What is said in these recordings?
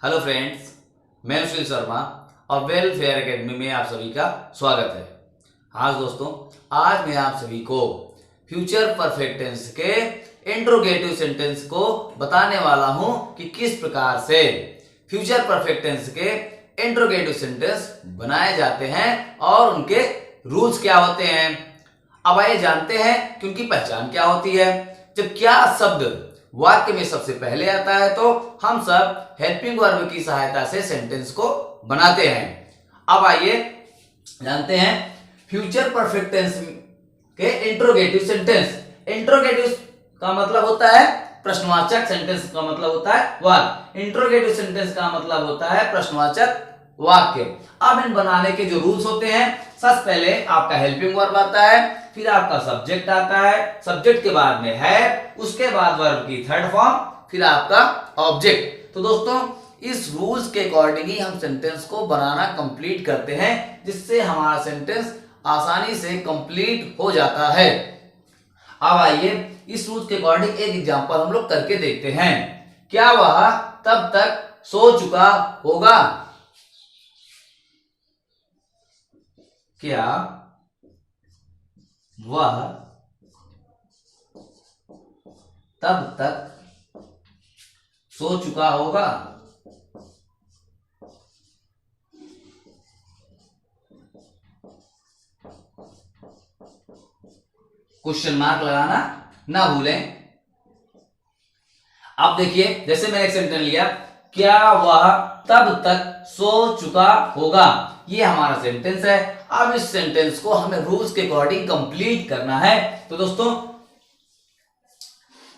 Hello friends, मैं सुशील शर्मा और welfare academy में आप सभी का स्वागत है। हाँ दोस्तों, आज मैं आप सभी को फ्यूचर परफेक्ट टेंस के इंट्रोगेटिव सेंटेंस को बताने वाला हूं कि किस प्रकार से फ्यूचर परफेक्ट टेंस के इंट्रोगेटिव सेंटेंस बनाए जाते हैं और उनके रूल्स क्या होते हैं। अब आइए जानते हैं कि उनकी पहचान क्या होती है। जब क्या शब्द वाक्य में सबसे पहले आता है तो हम सब हेल्पिंग वर्ब की सहायता से सेंटेंस को बनाते हैं। अब आइए जानते हैं फ्यूचर परफेक्ट टेंस के इंट्रोगेटिव सेंटेंस। इंट्रोगेटिव का मतलब होता है प्रश्नवाचक, सेंटेंस का मतलब होता है वाक्य। इंट्रोगेटिव सेंटेंस का मतलब होता है प्रश्नवाचक वाक्य। अब इन बनाने के जो रूल्स होते हैं, सबसे पहले आपका हेल्पिंग वर्ब आता है, फिर आपका सब्जेक्ट आता है, सब्जेक्ट के बाद में है, उसके बाद वर्ब की थर्ड फॉर्म, फिर आपका ऑब्जेक्ट। तो दोस्तों, इस रूल्स के अकॉर्डिंग ही हम सेंटेंस को बनाना कंप्लीट करते हैं, जिससे हमारा सेंटेंस आसानी से कंप्लीट हो जाता है। अब आइए इस रूल्स के अकॉर्डिंग एक एग्जांपल हम लोग करके देखते हैं। क्या वह तब तक सो चुका होगा? क्या वह तब तक सो चुका होगा? क्वेश्चन मार्क लगाना ना भूलें। अब देखिए, जैसे मैंने एक सेंटेंस लिया, क्या वह तब तक सो चुका होगा, ये हमारा सेंटेंस है। अब इस सेंटेंस को हमें रूल्स के अकॉर्डिंग कंप्लीट करना है। तो दोस्तों,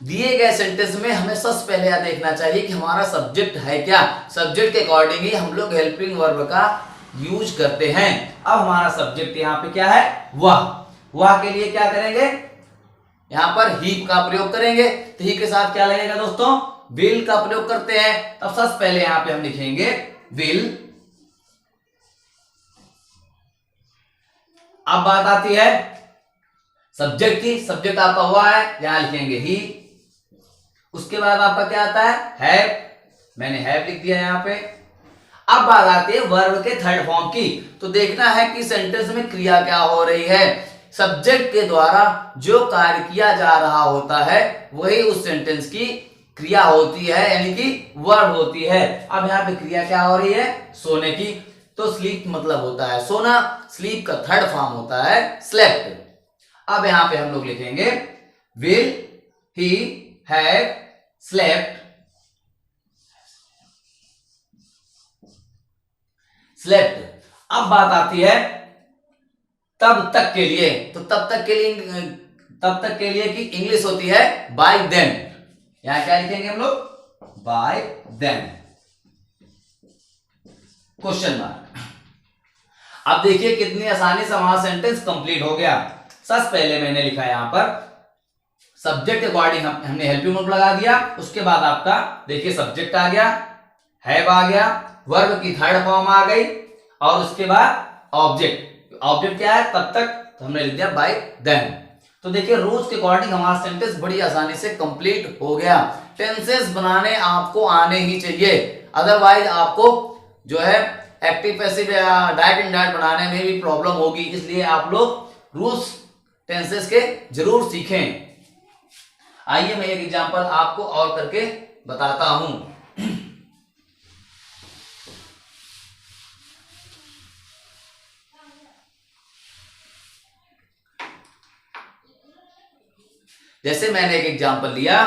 दिए गए सेंटेंस में हमें सबसे पहले यह देखना चाहिए कि हमारा सब्जेक्ट है क्या। सब्जेक्ट के अकॉर्डिंग ही हम लोग हेल्पिंग वर्ब का यूज करते हैं। अब हमारा सब्जेक्ट यहाँ पे क्या है? वह के लिए क्या करेंगे? यहां पर ही का प्रयोग करेंगे। तो ही के साथ क्या लगेगा दोस्तों? विल का प्रयोग करते हैं। तब सबसे पहले यहां पे हम लिखेंगे विल। अब बात आती है सब्जेक्ट की। सब्जेक्ट आपका हुआ है, यहां लिखेंगे ही। उसके बाद आपका क्या आता है? हैव। मैंने हैव लिख दिया यहां पे। अब बात आती है वर्ब के थर्ड फॉर्म की। तो देखना है कि सेंटेंस में क्रिया क्या हो रही है। सब्जेक्ट के द्वारा जो कार्य किया जा रहा होता है वही उस सेंटेंस की क्रिया होती है, यानी कि वर्ब होती है। अब यहाँ पे क्रिया क्या हो रही है? सोने की। तो स्लीप मतलब होता है सोना। स्लीप का थर्ड फॉर्म होता है स्लेप्ट। अब यहां पे हम लोग लिखेंगे will he have slept. Slept. अब बात आती है तब तक के लिए। तो तब तक के लिए की इंग्लिश होती है बाय देन। यहां क्या लिखेंगे हम लोग? By then, question mark. अब देखिए कितनी आसानी से हमारा सेंटेंस कंप्लीट हो गया। सबसे पहले मैंने लिखा यहां पर सब्जेक्ट के अकॉर्डिंग हमने हेल्पिंग वर्ब लगा दिया। उसके बाद आपका देखिए सब्जेक्ट आ गया, हैव आ गया, वर्ब की थर्ड फॉर्म आ गई, और उसके बाद ऑब्जेक्ट। ऑब्जेक्ट क्या है? तब तक। तो हमने लिख दिया बाय देन। तो देखिए रूल्स के अकॉर्डिंग हमारा सेंटेंस बड़ी आसानी से कंप्लीट हो गया। टेंसेस बनाने आपको आने ही चाहिए, अदरवाइज आपको जो है एक्टिव पैसिव या डायरेक्ट इनडायरेक्ट बनाने में भी प्रॉब्लम होगी। इसलिए आप लोग रूल्स टेंसेस के जरूर सीखें। आइए मैं एक एग्जांपल आपको और करके बताता हूं। जैसे मैंने एक एग्जांपल लिया,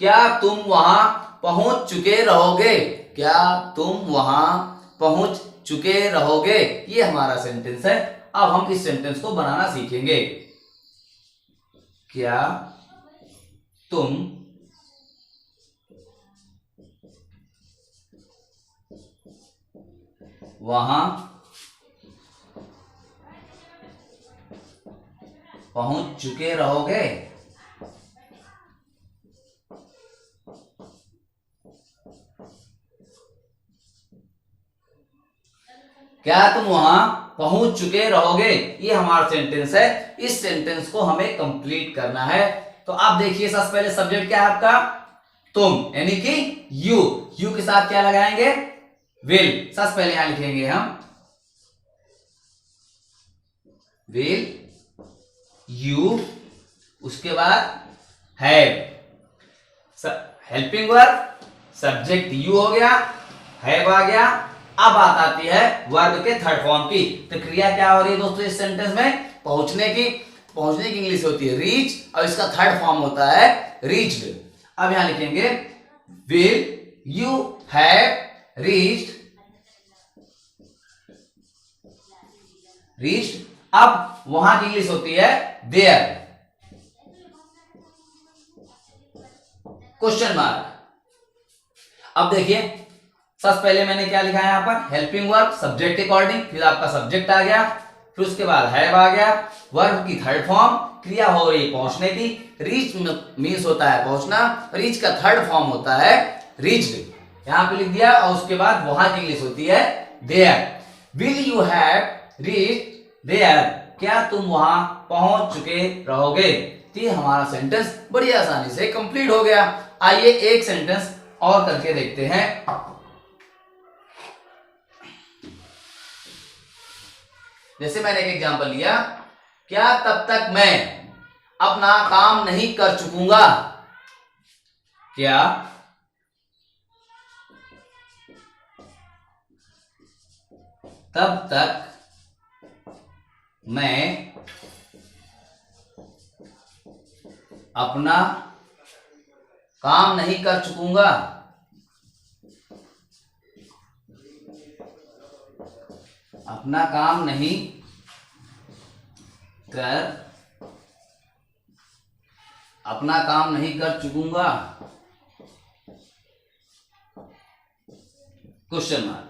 क्या तुम वहां पहुंच चुके रहोगे? क्या तुम वहां पहुंच चुके रहोगे, ये हमारा सेंटेंस है। अब हम इस सेंटेंस को बनाना सीखेंगे। क्या तुम वहां पहुंच चुके रहोगे? क्या तुम वहां पहुंच चुके रहोगे, ये हमारा सेंटेंस है। इस सेंटेंस को हमें कंप्लीट करना है। तो आप देखिए सबसे पहले सब्जेक्ट क्या है आपका? तुम, यानी कि यू। यू के साथ क्या लगाएंगे? विल। सबसे पहले यहां लिखेंगे हम विल यू, उसके बाद have. Helping verb, subject you हो गया, हैव आ गया। अब बात आती है वर्ब के थर्ड फॉर्म की। तो क्रिया क्या हो रही है दोस्तों इस सेंटेंस में? पहुंचने की। पहुंचने की इंग्लिश होती है रीच, और इसका थर्ड फॉर्म होता है रीच्ड। अब यहां लिखेंगे will you have reached. Reached. अब वहां की इंग्लिश होती है देयर। Question mark. अब देखिए, सबसे पहले मैंने क्या लिखा है यहां पर? हेल्पिंग वर्ब, सब्जेक्ट के अकॉर्डिंग, फिर आपका सब्जेक्ट आ गया, फिर उसके बाद हैव आ गया, वर्ब की थर्ड फॉर्म, क्रिया हो रही पहुंचने की, रीच मींस होता है पहुंचना, रीच का थर्ड फॉर्म होता है रीच्ड। यहां पे लिख दिया, और उसके बाद वहां की इंग्लिश होती है there. Will you have reached there? क्या तुम वहां पहुंच चुके रहोगे? तो ये हमारा सेंटेंस बड़ी आसानी से कंप्लीट हो गया। आइए एक सेंटेंस और करके देखते हैं। जैसे मैंने एक एग्जांपल लिया, क्या तब तक मैं अपना काम नहीं कर चुकूंगा? क्या तब तक मैं अपना काम नहीं कर चुकूंगा? अपना काम नहीं कर चुकूंगा? Question mark.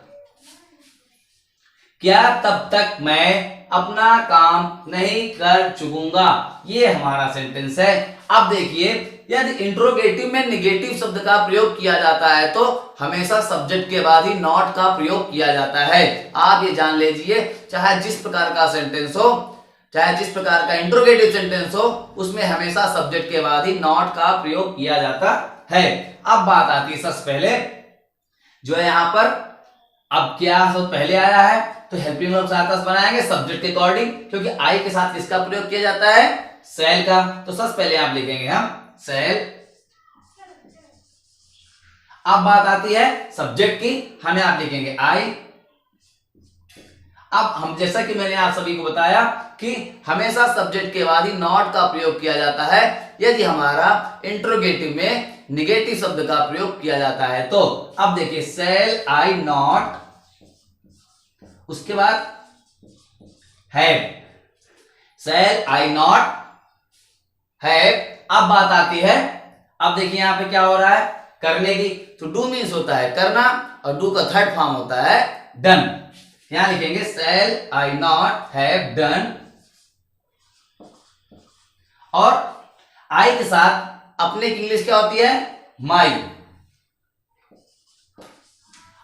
क्या तब तक मैं अपना काम नहीं कर चुकूंगा? ये हमारा सेंटेंस है। अब देखिए, यदि इंट्रोगेटिव में निगेटिव शब्द का प्रयोग किया जाता है तो हमेशा सब्जेक्ट के बाद ही नॉट का प्रयोग किया जाता है। आप ये जान लीजिए, चाहे जिस प्रकार का सेंटेंस हो, चाहे जिस प्रकार का इंट्रोगेटिव सेंटेंस हो, उसमें हमेशा सब्जेक्ट के बाद ही नॉट का प्रयोग किया जाता है। अब बात आती है सबसे पहले जो है यहां पर, अब क्या सब पहले आया है तो हेल्पिंग वर्ब सहायता बनाएंगे सब्जेक्ट के अकॉर्डिंग, क्योंकि आई के साथ किसका प्रयोग किया जाता है? सेल का। तो सबसे पहले आप लिखेंगे हम सेल। अब बात आती है सब्जेक्ट की, हमें आप लिखेंगे आई। अब हम, जैसा कि मैंने आप सभी को बताया कि हमेशा सब्जेक्ट के बाद ही नॉट का प्रयोग किया जाता है यदि हमारा इंट्रोगेटिव में निगेटिव शब्द का प्रयोग किया जाता है तो। अब देखिए, सेल आई नॉट, उसके बाद have, shall I not have. अब बात आती है, अब देखिए यहां पे क्या हो रहा है? करने की। तो डू मीन्स होता है करना, और डू का थर्ड फॉर्म होता है डन। यहां लिखेंगे shall I not have done, और आई के साथ अपने की इंग्लिश क्या होती है? माई,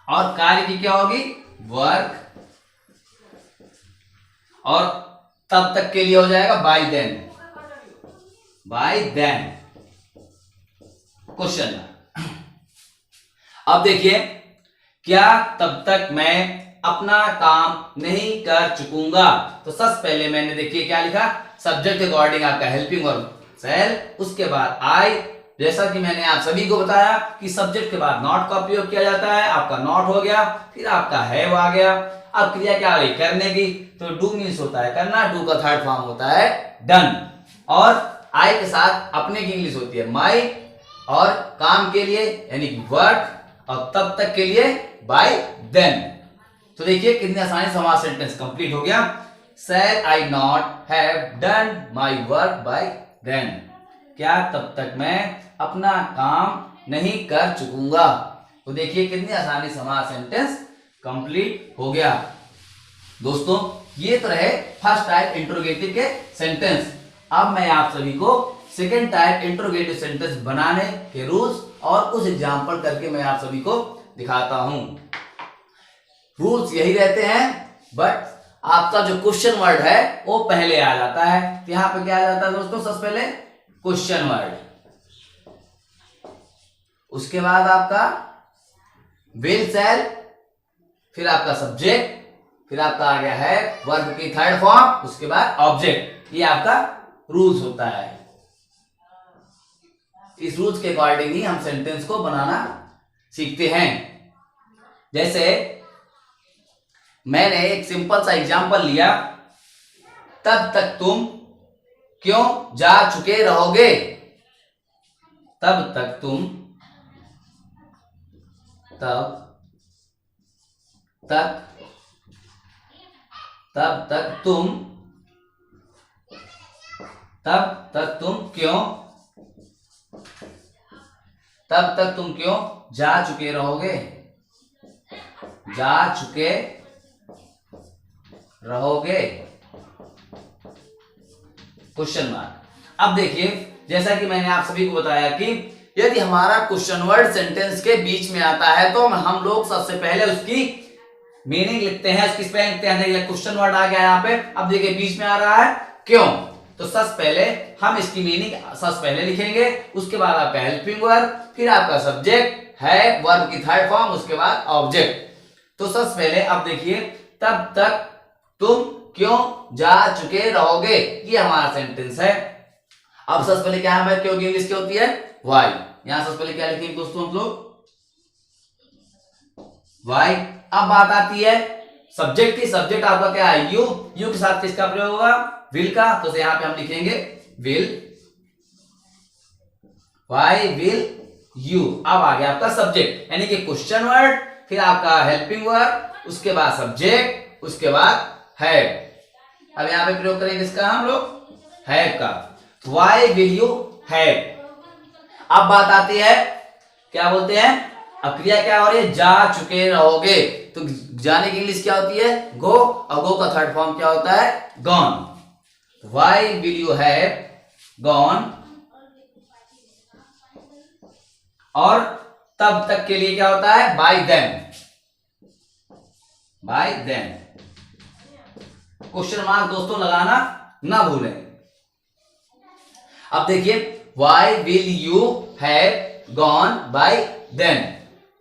और कार्य की क्या होगी? वर्क, और तब तक के लिए हो जाएगा by then. By then. Question. अब देखिए, क्या तब तक मैं अपना काम नहीं कर चुकूंगा? तो सबसे पहले मैंने देखिए क्या लिखा, सब्जेक्ट के अकॉर्डिंग आपका हेल्पिंग वर्ब सेल, उसके बाद आई। जैसा कि मैंने आप सभी को बताया कि सब्जेक्ट के बाद नॉट का प्रयोग किया जाता है, आपका नॉट हो गया, फिर आपका हैव आ गया। अब क्रिया क्या आ रही? करने की। तो डू मीन्स होता है करना, डू का थर्ड फॉर्म होता है डन, और आई के साथ अपने की इंग्लिश होती है माई, और काम के लिए यानी कि वर्क, और तब तक के लिए बाय देन। तो देखिए कितनी आसानी से हमारा सेंटेंस कंप्लीट हो गया। Shall I not have done my work by then? क्या तब तक मैं अपना काम नहीं कर चुकूंगा? तो देखिए कितनी आसानी से हमारा सेंटेंस कंप्लीट हो गया। दोस्तों, ये तो रहे फर्स्ट टाइप इंट्रोगेटिव के सेंटेंस। अब मैं आप सभी को सेकेंड टाइप इंट्रोगेटिव सेंटेंस बनाने के रूल्स और कुछ एग्जाम्पल करके मैं आप सभी को दिखाता हूं। रूल्स यही रहते हैं, बट आपका जो क्वेश्चन वर्ड है वो पहले आ जाता है। तो यहां पे क्या आ जाता है दोस्तों? सबसे पहले क्वेश्चन वर्ड। उसके बाद आपका विल शैल, फिर आपका सब्जेक्ट, फिर आपका आ गया है वर्ब की थर्ड फॉर्म, उसके बाद ऑब्जेक्ट। ये आपका रूल्स होता है। इस रूल्स के अकॉर्डिंग ही हम सेंटेंस को बनाना सीखते हैं। जैसे मैंने एक सिंपल सा एग्जांपल लिया, तब तक तुम क्यों जा चुके रहोगे। तब तक तुम, तब तक, तब तक तुम, तब तक तुम क्यों, तब तक तुम क्यों जा चुके रहोगे। जा चुके रहोगे, क्वेश्चन मार्क। अब देखिए, जैसा कि मैंने आप सभी को बताया कि यदि हमारा क्वेश्चन वर्ड सेंटेंस के बीच में आता है तो हम लोग सबसे पहले उसकी मीनिंग लिखते हैं, उसकी स्पेलिंग लिखते हैं। ये क्वेश्चन वर्ड आ गया यहाँ पे, अब देखिए बीच में आ रहा है क्यों, तो सबसे पहले हम इसकी मीनिंग सबसे पहले लिखेंगे, उसके बाद आपका हेल्पिंग वर्ब, फिर आपका सब्जेक्ट है वर्ब की थर्ड फॉर्म, उसके बाद ऑब्जेक्ट। तो सबसे पहले अब देखिए, तब तक तुम क्यों जा चुके रहोगे, ये हमारा सेंटेंस है। अब सबसे पहले क्या है, क्यों की इंग्लिश क्या होती है, वाई। यहां सबसे पहले क्या लिखेंगे दोस्तों हम लोग, वाई। अब बात आती है सब्जेक्ट की। सब्जेक्ट आपका क्या है, यू। यू के साथ किसका प्रयोग होगा, विल का। तो यहां पे हम लिखेंगे विल, वाई विल यू। अब आ गया आपका सब्जेक्ट, यानी कि क्वेश्चन वर्ड, फिर आपका हेल्पिंग वर्ब, उसके बाद सब्जेक्ट, उसके बाद हैव। अब यहां पे प्रयोग करेंगे इसका हम लोग, हैव का। Why will you have. अब बात आती है, क्या बोलते हैं, अब क्रिया क्या हो रही है, जा चुके रहोगे। तो जाने की इंग्लिश क्या होती है, गो, और गो का थर्ड फॉर्म क्या होता है, gone. Why will you have gone. और तब तक के लिए क्या होता है, by then, by then. Question mark दोस्तों लगाना ना भूलें। अब देखिए, why will you have gone by then,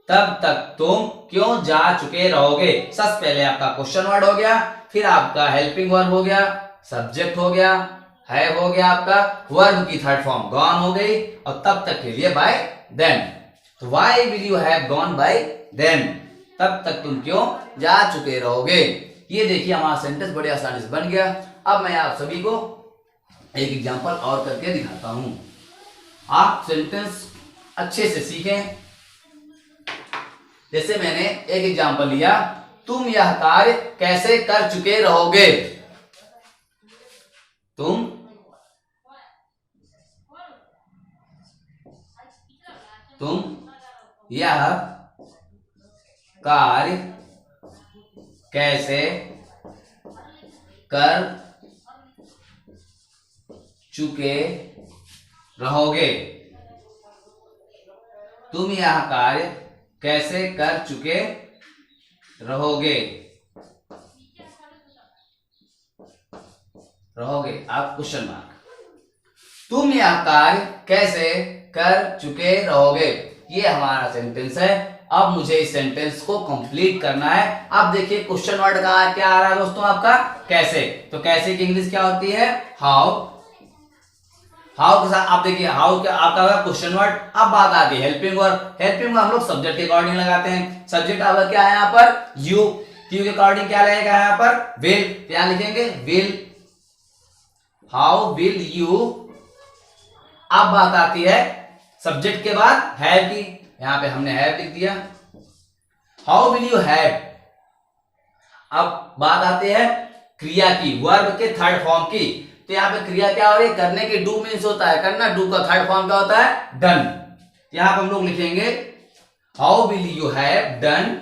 तब तक तुम क्यों जा चुके रहोगे। सबसे पहले आपका क्वेश्चन वर्ड हो गया, फिर आपका हेल्पिंग वर्ब हो गया, सब्जेक्ट हो गया, हैव हो गया, आपका वर्ब की थर्ड फॉर्म गॉन हो गई, और तब तक के लिए बाय देन। तो why will you have gone by then, तब तक तुम क्यों जा चुके रहोगे। ये देखिए हमारा सेंटेंस बड़ी आसानी से बन गया। अब मैं आप सभी को एक एग्जांपल और करके दिखाता हूं, आप सेंटेंस अच्छे से सीखें। जैसे मैंने एक एग्जांपल लिया, तुम यह कार्य कैसे कर चुके रहोगे। तुम यह कार्य कैसे कर चुके रहोगे। तुम यह कार्य कैसे कर चुके रहोगे। आप क्वेश्चन मार्क, तुम यह कार्य कैसे कर चुके रहोगे, ये हमारा सेंटेंस है। अब मुझे इस सेंटेंस को कंप्लीट करना है। अब देखिए क्वेश्चन वर्ड का क्या आ रहा है दोस्तों, आपका कैसे। तो कैसे की इंग्लिश क्या होती है, हाउ। हाउ के साथ आप देखिए, हाउ क्या आपका क्वेश्चन वर्ड। अब बात आती है हेल्पिंग वर्ब। हेल्पिंग वर्ब हम लोग सब्जेक्ट के अकॉर्डिंग लगाते हैं। सब्जेक्ट आपका क्या है यहाँ पर, यू। यू के अकॉर्डिंग क्या लगेगा यहाँ पर, विल। क्या लिखेंगे, विल, हाउ विल यू। अब बात आती है सब्जेक्ट के बाद हैव की, यहां पे हमने हैव लिख दिया, हाउ विल यू हैव। अब बात आती है क्रिया की, वर्ब के थर्ड फॉर्म की। तो यहां पे क्रिया क्या हो रही है, करने की, डू मीन्स होता है करना, डू का थर्ड फॉर्म क्या होता है, डन। यहां पर हम लोग लिखेंगे how will you have done.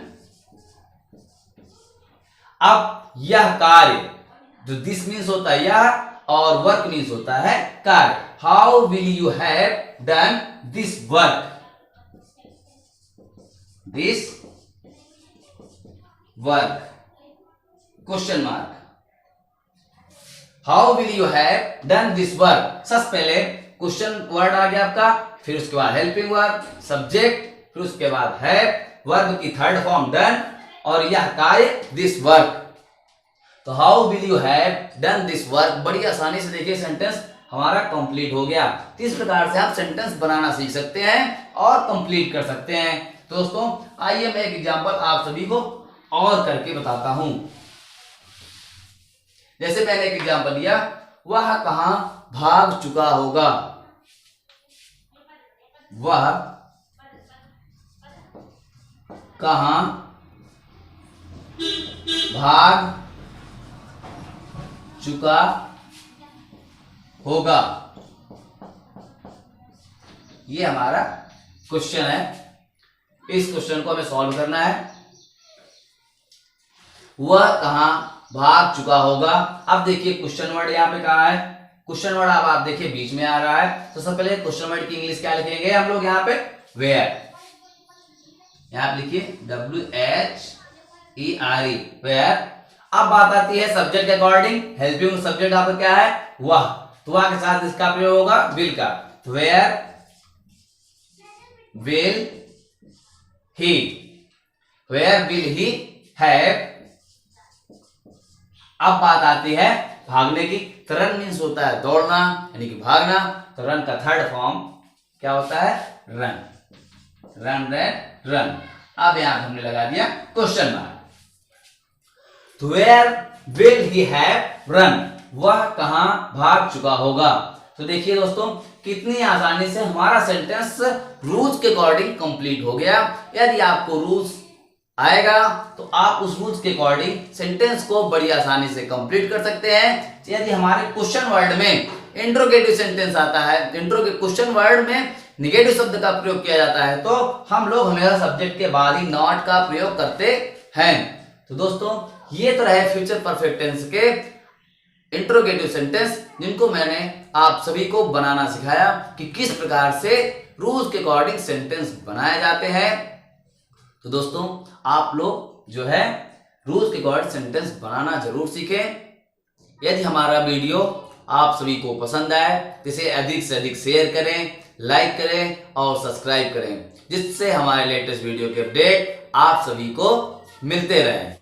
अब यह कार्य, जो दिस मीन्स होता है यह, और वर्क मीन्स होता है कार्य। How will you have done this work, this work, question mark. How will you have done this work. सबसे पहले क्वेश्चन वर्ड आ गया आपका, फिर उसके बाद हेल्पिंग वर्ब, सब्जेक्ट, फिर उसके बाद है वर्ब की थर्ड फॉर्म डन, और यह कार्य दिस वर्क। तो how will you have done this work, बड़ी आसानी से देखिए सेंटेंस हमारा कंप्लीट हो गया। तो इस प्रकार से आप सेंटेंस बनाना सीख सकते हैं और कंप्लीट कर सकते हैं। तो दोस्तों आइए मैं एक एग्जांपल आप सभी को और करके बताता हूं। जैसे मैंने एक एग्जांपल दिया, वह कहां भाग चुका होगा, वह कहां भाग चुका होगा। ये हमारा क्वेश्चन है, इस क्वेश्चन को हमें सॉल्व करना है। वह कहां भाग चुका होगा। अब देखिए क्वेश्चन वर्ड यहाँ पे कहा है, क्वेश्चन वर्ड अब आप देखिए बीच में आ रहा है। तो सबसे पहले क्वेश्चन वर्ड की इंग्लिश क्या लिखेंगे हम लोग यहाँ पे, वेयर। यहाँ पे लिखिए WHERE, वेयर। अब बात आती है सब्जेक्ट के अकॉर्डिंग, हेल्पिंग सब्जेक्ट आपका क्या है, वह। तो वह के साथ इसका प्रयोग होगा विल का, where will he, where will he have. अब बात आती है भागने की। तो रन मीन्स होता है दौड़ना यानी कि भागना। तो रन का थर्ड फॉर्म क्या होता है, रन, रन रन रन। अब यहां हमने लगा दिया क्वेश्चन मार्क। तो where will he have run, वह कहां भाग चुका होगा। तो देखिए दोस्तों कितनी आसानी से हमारा सेंटेंस रूल्स के अकॉर्डिंग कंप्लीट हो गया। यदि आपको रूल्स आएगा तो आप उस रूल्स के अकॉर्डिंग सेंटेंस को बड़ी आसानी से कंप्लीट कर सकते हैं। यदि हमारे क्वेश्चन वर्ड में इंट्रोगेटिव सेंटेंस आता है, क्वेश्चन वर्ड में निगेटिव शब्द का प्रयोग किया जाता है, तो हम लोग हमेशा सब्जेक्ट के बाद ही नॉट का प्रयोग करते हैं। तो दोस्तों ये तो रहे फ्यूचर परफेक्ट टेंस के इंट्रोगेटिव सेंटेंस, जिनको मैंने आप सभी को बनाना सिखाया कि किस प्रकार से रूल्स के अकॉर्डिंग सेंटेंस बनाए जाते हैं। तो दोस्तों आप लोग जो है रूल्स के अकॉर्डिंग सेंटेंस बनाना जरूर सीखें। यदि हमारा वीडियो आप सभी को पसंद आए तो इसे अधिक से अधिक शेयर करें, लाइक करें और सब्सक्राइब करें, जिससे हमारे लेटेस्ट वीडियो के अपडेट आप सभी को मिलते रहें।